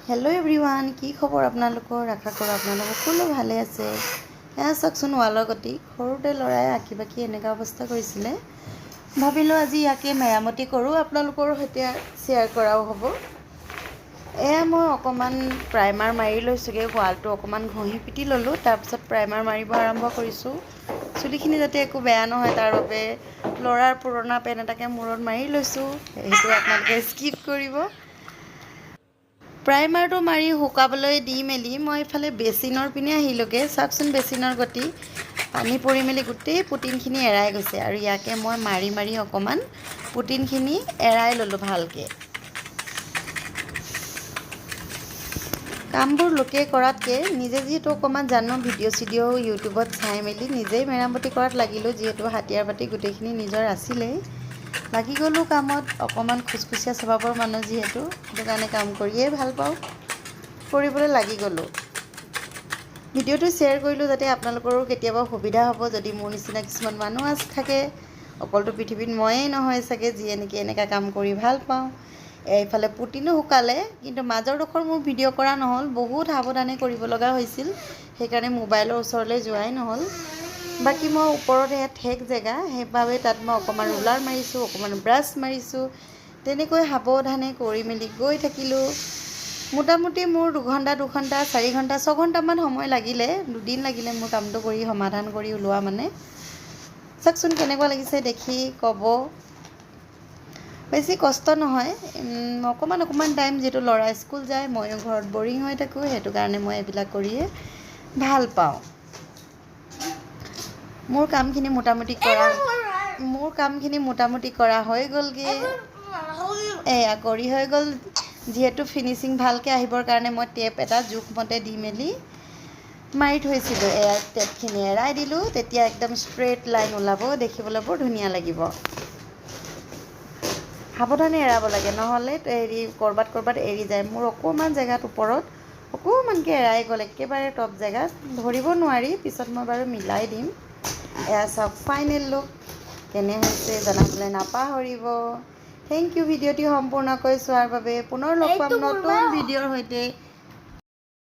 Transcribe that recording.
Hello everyone की खबर आपनालोकर आशा करो आपनालोक सकलो भाले आछे। एया चाकचोन वाলৰ गति सरुते लৰাই आँकी बाकी एनेका अवस्था करिছিলে भाबिलो আজি ইয়াকে মেरामती करूँ आपनालोকৰ सैते शेयर कराओ हब। एया मैं अकमान प्राइमार मारि लैछुगे वालটো अकमान घँहि पिटि ललो तार पिছত प्राइमार मारिब आरम्भ करिছোঁ चुलिखिनि जाते एको बेया নহয় तार বাবে लरार पुराना पेन एटाके मूৰত मारि लैছোঁ हेतु आपनालोके स्किप करिब। प्राइमारটো मारि শুকাবলৈ দি মেলি মই ইফালে বেচিনৰ পিনে আহিলোগে। চাওকচোন বেচিনৰ গতি পানী পৰি মেলি গোটেই পুটিনখিনি এৰাই গৈছে আৰু ইয়াকে মই মাৰি মাৰি অকমান পুটিনখিনি এৰাই ললো ভালকে। কামবোৰ লোকে কৰাতকে নিজে যেহেতু অকমান জানো ভিডিঅ' ইউটিউবত চাই মেলি নিজেই মেৰামতি কৰাত লাগিলো যেহেতু হাতিয়াৰ পাতি গোটেইখিনি নিজৰ আছিলেই লাগি গ'লো কামত। অকমান খুচখুচিয়া স্বভাৱৰ মানুহ যেহেতু সেইটো কাৰণে কাম কৰিয়ে ভাল পাওঁ কৰিবলৈ লাগি গ'লো। ভিডিঅ'টো শ্বেয়াৰ কৰিলোঁ যাতে আপোনালোকৰো কেতিয়াবা সুবিধা হ'ব যদি মোৰ নিচিনা কিছুমান মানুহ থাকে অকলটো পৃথিৱীত ময়েই নহয় চাগে যিয়ে নেকি এনেকা কাম কৰি ভাল পাওঁ। এইফালে পুটিনো শুকালে কিন্তু মাজৰডোখৰ মোৰ ভিডিঅ' কৰা নহ'ল বহুত সাৱধানে কৰিব লগা হৈছিল সেইকাৰণে মোবাইলৰ ওচৰলৈ যোৱাই নহ'ল। बाकी मैं ऊपर ठेक जगह সেইভাবে তাত मैं অকমান ৰুলাৰ মাৰিছোঁ অকমান ব্ৰাছ মাৰিছোঁ তেনেকৈ সাৱধানে কৰি মেলি গৈ থাকিলোঁ। মোটামুটি মোৰ 2 ঘণ্টা 4 ঘণ্টা 6 ঘণ্টামান সময় লাগিলে দুদিন লাগিলে মোৰ কামটো কৰি সমাধান কৰি ওলোৱা মানে। চাকচোন কেনেকুৱা লাগিছে দেখি ক'ব। বেছি কষ্ট নহয় অকমান টাইম যেহেতু ল'ৰা স্কুল যায় ময়ো ঘৰত বৰিং হৈ থাকোঁ সেইটো কাৰণে মই এইবিলাক কৰিয়ে ভাল পাওঁ। मोर कामखिनि मोटामुटी करा हो गलगे एया करी हो गल जेहेतु फिनिशिंग भालके आहिबर कारणे मैं टेप एटा जुखमते दी मेली मारि थैसिलो। एया टेपखिनि एराइ दिलो तेतिया एकदम स्ट्रेट लाइन ओलाब देखिबले बर धुनिया लागिब। सावधाने एराब लागे নহ'লে हेरि करबात एरि जाय। मोर अकमान जगात ऊपरत अकमानके एराइ गल एकेबारे टप जगात धरिब नोवारि पिছত मैं बारु मिलाई दिम। एया सब फाइनल लुक केने होइसे जनाबले नापाहरिब। थैंक यू भिडिओटी सम्पूर्णকৈ चोৱাৰ বাবে। पुनर लग पाम नतुन भिडिओर सैते।